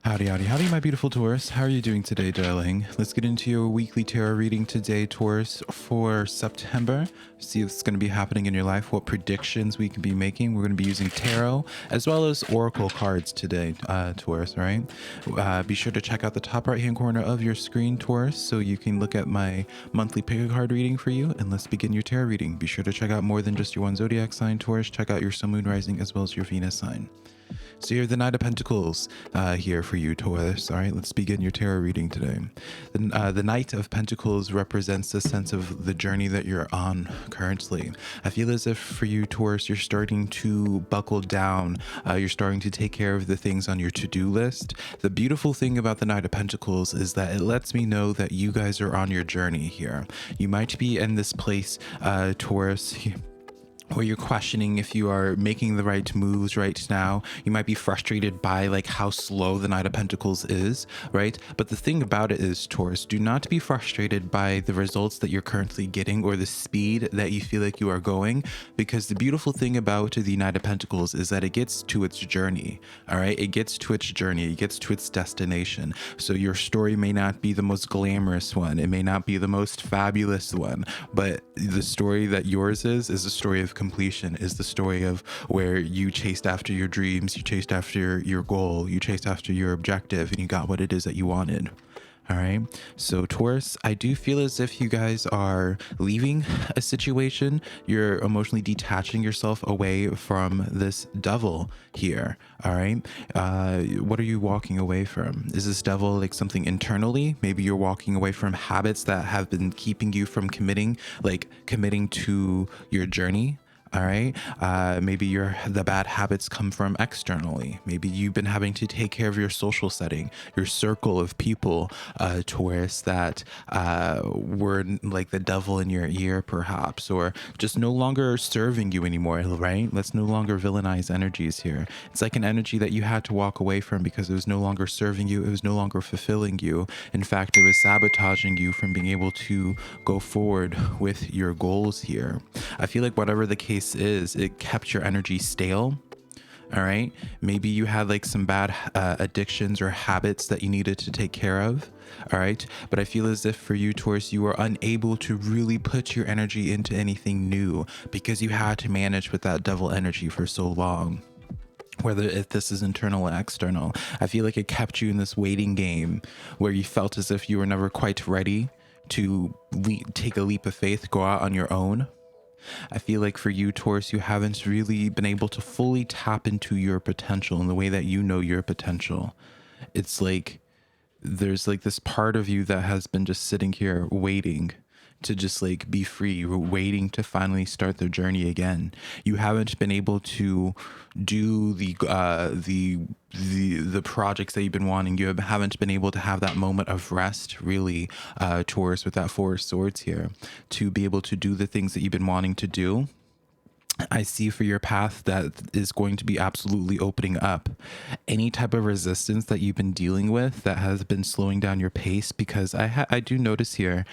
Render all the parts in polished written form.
Howdy, howdy, my beautiful Taurus. How are you doing today, darling? Let's get into your weekly tarot reading today, Taurus, for September. See what's going to be happening in your life, what predictions we can be making. We're going to be using tarot as well as oracle cards today, Taurus, all right? Be sure to check out the top right-hand corner of your screen, Taurus, so you can look at my monthly pick a card reading for you. And let's begin your tarot reading. Be sure to check out more than just your one zodiac sign, Taurus. Check out your sun, moon, rising, as well as your Venus sign. So you have the Knight of Pentacles here for you, Taurus. All right, let's begin your tarot reading today. The Knight of Pentacles represents the sense of the journey that you're on currently. I feel as if for you, Taurus, you're starting to buckle down. You're starting to take care of the things on your to-do list. The beautiful thing about the Knight of Pentacles is that it lets me know that you guys are on your journey here. You might be in this place, Taurus, where you're questioning if you are making the right moves right now. You might be frustrated by like how slow the Knight of Pentacles is, right? But the thing about it is, Taurus, do not be frustrated by the results that you're currently getting or the speed that you feel like you are going, because the beautiful thing about the Knight of Pentacles is that it gets to its journey, all right? It gets to its journey, it gets to its destination. So your story may not be the most glamorous one, it may not be the most fabulous one, but the story that yours is a story of completion, is the story of where you chased after your dreams, you chased after your goal, you chased after your objective, and you got what it is that you wanted. All right. So Taurus, I do feel as if you guys are leaving a situation. You're emotionally detaching yourself away from this devil here. All right. What are you walking away from? Is this devil like something internally? Maybe you're walking away from habits that have been keeping you from committing to your journey. All right. Maybe the bad habits come from externally. Maybe you've been having to take care of your social setting, your circle of people, Taurus, that were like the devil in your ear, perhaps, or just no longer serving you anymore, right? Let's no longer villainize energies here. It's like an energy that you had to walk away from because it was no longer serving you. It was no longer fulfilling you. In fact, it was sabotaging you from being able to go forward with your goals here. I feel like whatever the case is, it kept your energy stale. All right, maybe you had like some bad addictions or habits that you needed to take care of. All right, but I feel as if for you, Taurus, you were unable to really put your energy into anything new because you had to manage with that devil energy for so long. Whether if this is internal or external, I feel like it kept you in this waiting game where you felt as if you were never quite ready to take a leap of faith, go out on your own. I feel like for you, Taurus, you haven't really been able to fully tap into your potential in the way that you know your potential. It's like there's like this part of you that has been just sitting here waiting to just like be free, waiting to finally start their journey again. You haven't been able to do the projects that you've been wanting. You haven't been able to have that moment of rest, really, Taurus, with that Four of Swords here, to be able to do the things that you've been wanting to do. I see for your path that is going to be absolutely opening up any type of resistance that you've been dealing with that has been slowing down your pace, because I do notice here,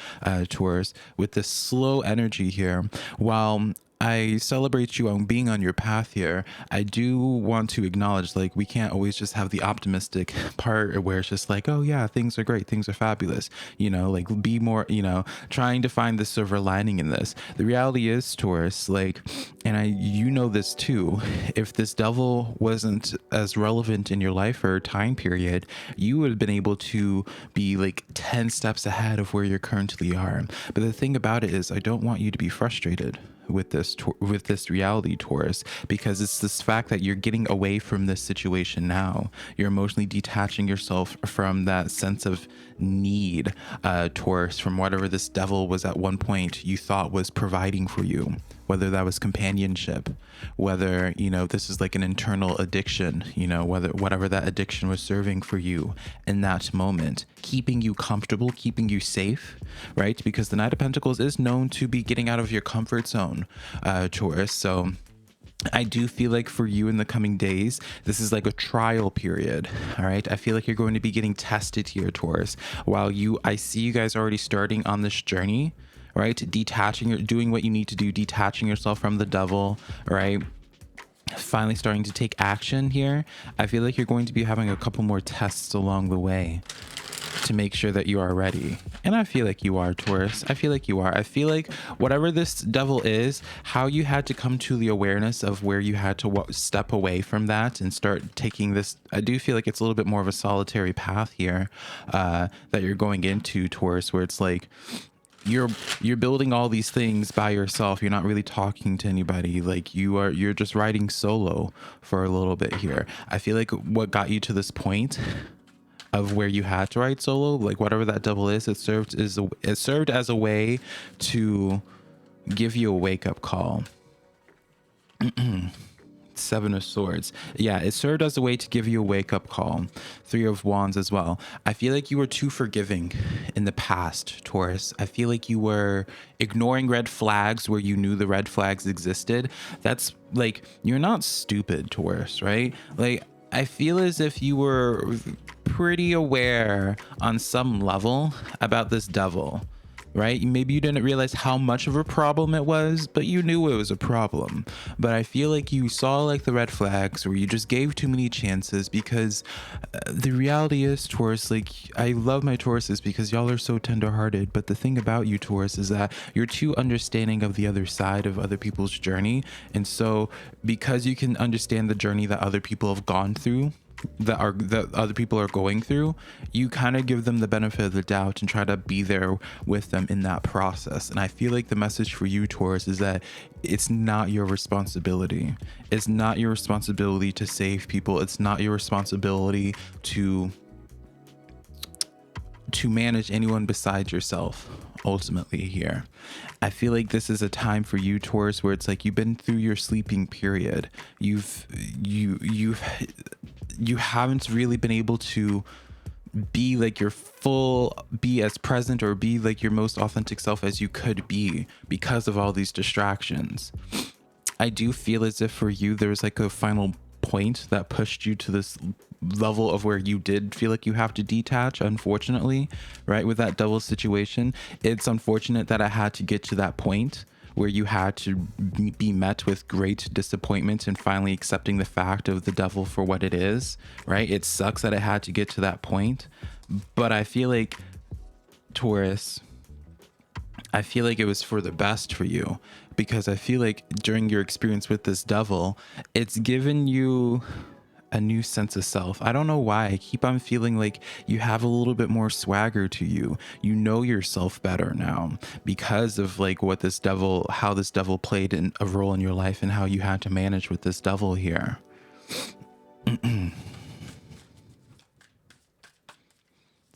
Taurus, with this slow energy here, while I celebrate you on being on your path here, I do want to acknowledge, like, we can't always just have the optimistic part where it's just like, oh yeah, things are great, things are fabulous, you know, like be more, you know, trying to find the silver lining in this. The reality is, Taurus, like, and you know this too, if this devil wasn't as relevant in your life or time period, you would have been able to be like 10 steps ahead of where you currently are. But the thing about it is, I don't want you to be frustrated with this reality, Taurus, because it's this fact that you're getting away from this situation now. You're emotionally detaching yourself from that sense of need, Taurus, from whatever this devil was at one point you thought was providing for you, whether that was companionship, whether, you know, this is like an internal addiction, you know, whatever that addiction was serving for you in that moment, keeping you comfortable, keeping you safe, right? Because the Knight of Pentacles is known to be getting out of your comfort zone, Taurus. So I do feel like for you in the coming days, this is like a trial period. All right. I feel like you're going to be getting tested here, Taurus. While I see you guys already starting on this journey, right? Doing what you need to do, detaching yourself from the devil, right? finally starting to take action here. I feel like you're going to be having a couple more tests along the way to make sure that you are ready. And I feel like you are, Taurus. I feel like you are. I feel like whatever this devil is, how you had to come to the awareness of where you had to step away from that and start taking this. I do feel like it's a little bit more of a solitary path here that you're going into, Taurus, where it's like you're building all these things by yourself. You're not really talking to anybody. Like you're just riding solo for a little bit here. I feel like what got you to this point of where you had to ride solo, like whatever that devil is, it served as a way to give you a wake-up call. Seven of Swords. Yeah, it served as a way to give you a wake-up call. Three of Wands as well. I feel like you were too forgiving in the past, Taurus. I feel like you were ignoring red flags where you knew the red flags existed. That's like, you're not stupid, Taurus, right? Like, I feel as if you were pretty aware on some level about this devil, right? Maybe you didn't realize how much of a problem it was, but you knew it was a problem. But I feel like you saw like the red flags, or you just gave too many chances, because the reality is, Taurus, like, I love my Tauruses because y'all are so tenderhearted, but the thing about you, Taurus, is that you're too understanding of the other side of other people's journey. And so because you can understand the journey that other people have gone through, that other people are going through, you kind of give them the benefit of the doubt and try to be there with them in that process. And I feel like the message for you, Taurus, is that it's not your responsibility. It's not your responsibility to save people. It's not your responsibility to manage anyone besides yourself. Ultimately here, I feel like this is a time for you, Taurus, where it's like you've been through your sleeping period. You haven't really been able to be like be as present or be like your most authentic self as you could be because of all these distractions. I do feel as if for you there's like a final point that pushed you to this level of where you did feel like you have to detach, unfortunately, right? With that double situation, it's unfortunate that I had to get to that point where you had to be met with great disappointment and finally accepting the fact of the devil for what it is, right? It sucks that it had to get to that point, but I feel like, Taurus, I feel like it was for the best for you, because I feel like during your experience with this devil, it's given you a new sense of self. I don't know why. I keep on feeling like you have a little bit more swagger to you. You know yourself better now because of like what this devil, how this devil played a role in your life and how you had to manage with this devil here. Let's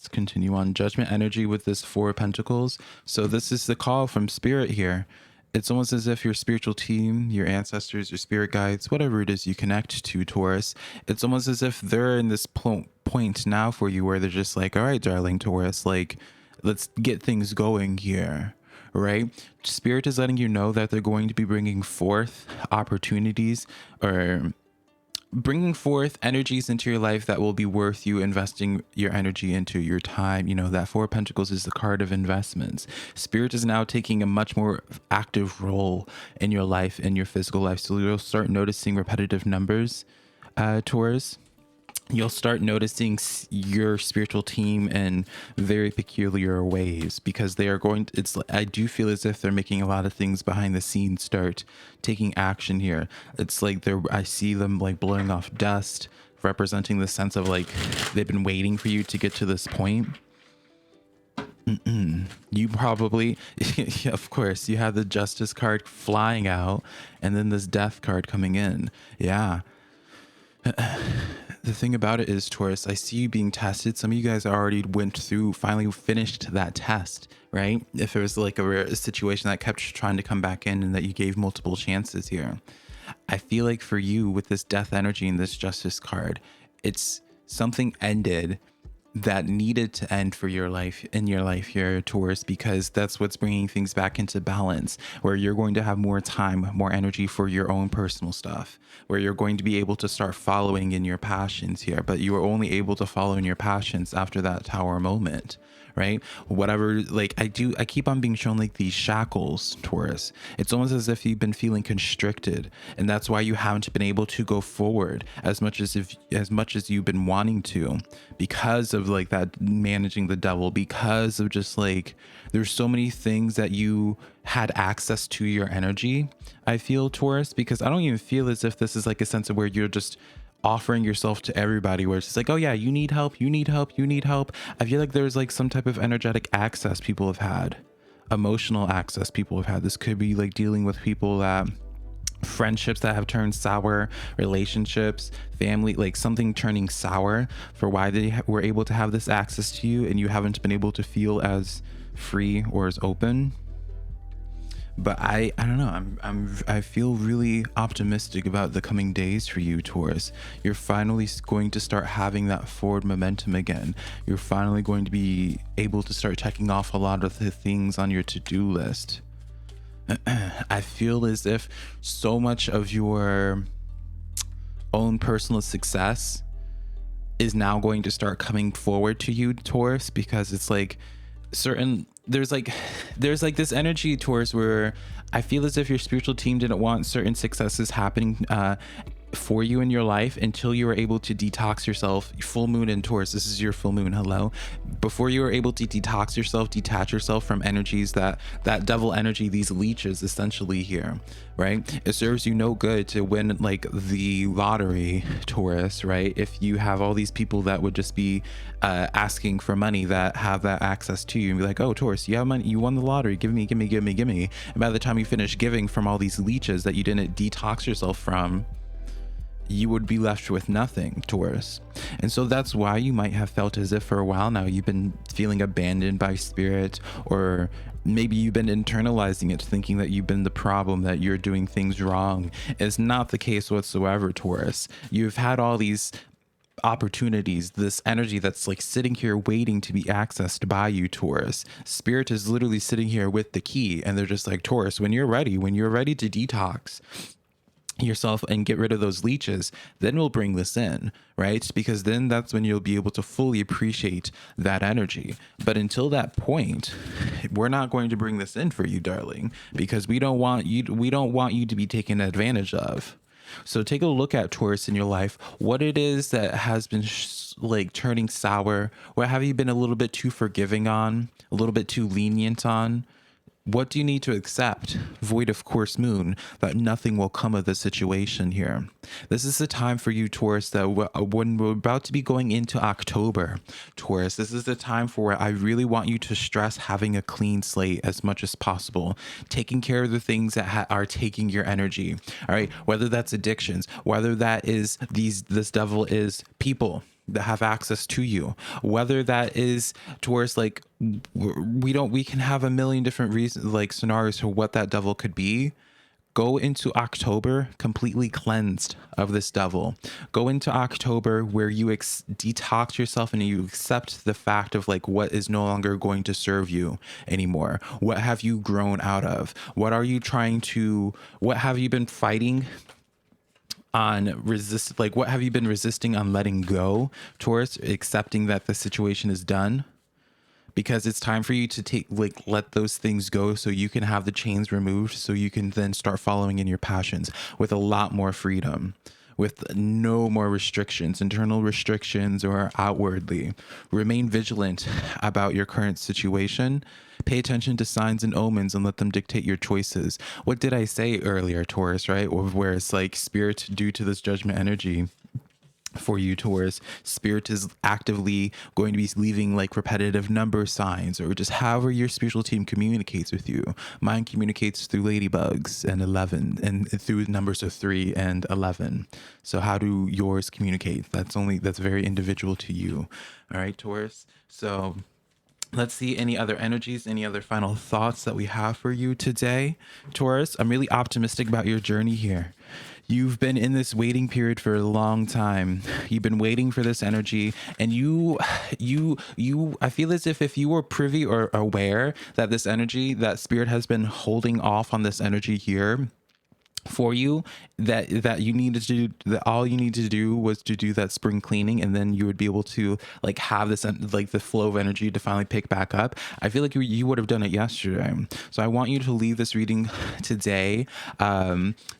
continue on. Judgment energy with this Four of Pentacles. So this is the call from Spirit here. It's almost as if your spiritual team, your ancestors, your spirit guides, whatever it is you connect to, Taurus, it's almost as if they're in this point now for you where they're just like, all right, darling Taurus, like, let's get things going here, right? Spirit is letting you know that they're going to be bringing forth opportunities, or bringing forth energies into your life that will be worth you investing your energy into, your time. You know, that Four of Pentacles is the card of investments. Spirit is now taking a much more active role in your life, in your physical life. So you'll start noticing repetitive numbers, Taurus. You'll start noticing your spiritual team in very peculiar ways, because they are going to, I do feel as if they're making a lot of things behind the scenes start taking action here. It's like I see them like blowing off dust, representing the sense of like they've been waiting for you to get to this point. You probably, of course, you have the Justice card flying out and then this Death card coming in. Yeah. The thing about it is, Taurus, I see you being tested. Some of you guys already finally finished that test, right? If it was like a situation that kept trying to come back in and that you gave multiple chances here. I feel like for you with this Death energy and this Justice card, it's something ended that needed to end for your life in your life here, Taurus, because that's what's bringing things back into balance, where you're going to have more time, more energy for your own personal stuff, where you're going to be able to start following in your passions here. But you were only able to follow in your passions after that Tower moment, right? Whatever, like I keep on being shown like these shackles, Taurus. It's almost as if you've been feeling constricted, and that's why you haven't been able to go forward as much as you've been wanting to, because of like that managing the devil, because of just like there's so many things that you had access to your energy. I feel, Taurus, because I don't even feel as if this is like a sense of where you're just offering yourself to everybody, where it's just like, oh yeah, you need help, you need help, you need help. I feel like there's like some type of energetic access people have had, emotional access people have had. This could be like dealing with people that, friendships that have turned sour, relationships, family, like something turning sour, for why they were able to have this access to you and you haven't been able to feel as free or as open. But I don't know. I feel really optimistic about the coming days for you, Taurus. You're finally going to start having that forward momentum again. You're finally going to be able to start checking off a lot of the things on your to-do list. I feel as if so much of your own personal success is now going to start coming forward to you, Taurus, because it's like there's like this energy, Taurus, where I feel as if your spiritual team didn't want certain successes happening for you in your life until you were able to detox yourself. Full moon in Taurus, this is your full moon, hello. Before you were able to detox yourself, detach yourself from energies that devil energy, these leeches essentially here, right? It serves you no good to win like the lottery, Taurus, right? If you have all these people that would just be asking for money, that have that access to you, and be like, oh, Taurus, you have money, you won the lottery, give me. And by the time you finish giving from all these leeches that you didn't detox yourself from, you would be left with nothing, Taurus. And so that's why you might have felt as if for a while now you've been feeling abandoned by spirit, or maybe you've been internalizing it, thinking that you've been the problem, that you're doing things wrong. It's not the case whatsoever, Taurus. You've had all these opportunities, this energy that's like sitting here waiting to be accessed by you, Taurus. Spirit is literally sitting here with the key, and they're just like, Taurus, when you're ready to detox yourself and get rid of those leeches, then we'll bring this in, right? Because then that's when you'll be able to fully appreciate that energy. But until that point, we're not going to bring this in for you, darling, because we don't want you to be taken advantage of. So take a look at, Taurus, in your life, what it is that has been like turning sour. What have you been a little bit too forgiving on, a little bit too lenient on? What do you need to accept, void of course moon, that nothing will come of the situation here? This is the time for you, Taurus, that when we're about to be going into October, Taurus, this is the time for where I really want you to stress having a clean slate as much as possible, taking care of the things that are taking your energy, all right? Whether that's addictions, whether that is this devil is people that have access to you, whether that is towards like we can have a million different reasons, like scenarios for what that devil could be. Go into October completely cleansed of this devil. Go into October where you detox yourself and you accept the fact of like what is no longer going to serve you anymore. What have you grown out of? What have you been fighting on what have you been resisting on letting go, towards accepting that the situation is done? Because it's time for you to let those things go, so you can have the chains removed, so you can then start following in your passions with a lot more freedom, with no more restrictions, internal restrictions or outwardly. Remain vigilant about your current situation. Pay attention to signs and omens and let them dictate your choices. What did I say earlier, Taurus, right? Or where it's like spirit, due to this judgment energy for you, Taurus, spirit is actively going to be leaving like repetitive number signs, or just however your spiritual team communicates with you. Mine communicates through ladybugs and 11, and through numbers of 3 and 11. So how do yours communicate? That's very individual to you. All right, Taurus. So let's see any other energies, any other final thoughts that we have for you today, Taurus. I'm really optimistic about your journey here. You've been in this waiting period for a long time. You've been waiting for this energy, and I feel as if you were privy or aware that this energy, that spirit has been holding off on this energy here for you, that you needed to do, that all you need to do was to do that spring cleaning, and then you would be able to like have this like the flow of energy to finally pick back up. I feel like you would have done it yesterday. So I want you to leave this reading today,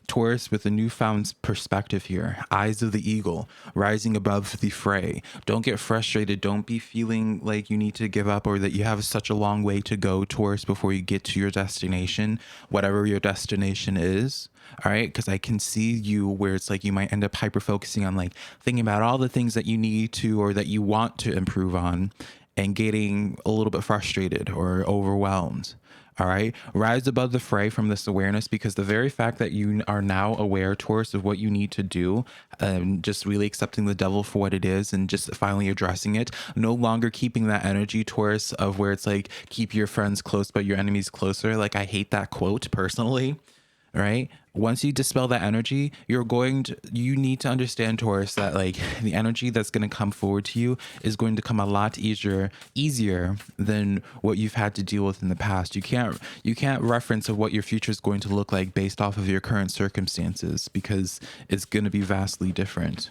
Taurus, with a newfound perspective here. Eyes of the eagle, rising above the fray. Don't get frustrated. Don't be feeling like you need to give up or that you have such a long way to go, Taurus, before you get to your destination, whatever your destination is. All right, because I can see you where it's like you might end up hyper focusing on like thinking about all the things that you need to or that you want to improve on, and getting a little bit frustrated or overwhelmed. All right, rise above the fray from this awareness, because the very fact that you are now aware, Taurus, of what you need to do, just really accepting the devil for what it is and just finally addressing it, no longer keeping that energy, Taurus, of where it's like keep your friends close but your enemies closer. Like, I hate that quote personally. Right, once you dispel that energy, you need to understand, Taurus, that like the energy that's going to come forward to you is going to come a lot easier than what you've had to deal with in the past. You can't reference of what your future is going to look like based off of your current circumstances, because it's going to be vastly different.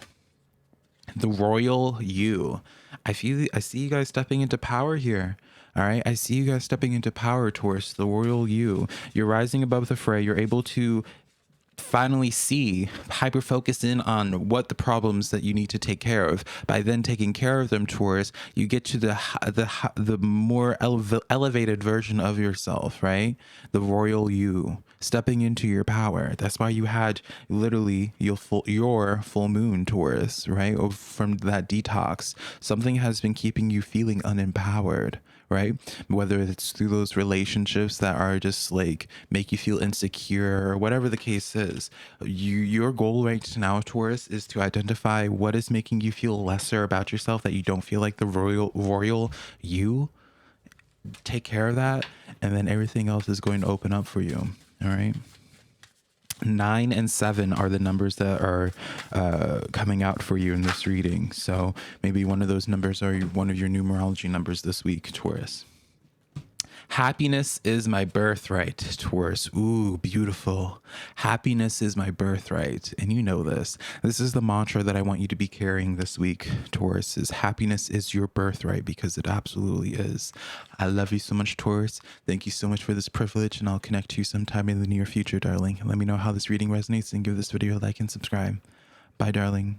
The royal you. I see you guys stepping into power here. All right, I see you guys stepping into power, Taurus, the royal you. You're rising above the fray. You're able to finally see, hyper focus in on what the problems that you need to take care of. By then taking care of them, Taurus, you get to the more elevated version of yourself, right? The royal you stepping into your power. That's why you had literally your full moon, Taurus, right? From that detox, something has been keeping you feeling unempowered, right? Whether it's through those relationships that are just like make you feel insecure or whatever the case is. Your goal right now, Taurus, is to identify what is making you feel lesser about yourself, that you don't feel like the royal you. Take care of that, and then everything else is going to open up for you. All right. 9 and 7 are the numbers that are coming out for you in this reading. So maybe one of those numbers are one of your numerology numbers this week, Taurus. Happiness is my birthright, Taurus. Ooh, beautiful. Happiness is my birthright. And you know this. This is the mantra that I want you to be carrying this week, Taurus, is happiness is your birthright, because it absolutely is. I love you so much, Taurus. Thank you so much for this privilege, and I'll connect to you sometime in the near future, darling. Let me know how this reading resonates and give this video a like and subscribe. Bye, darling.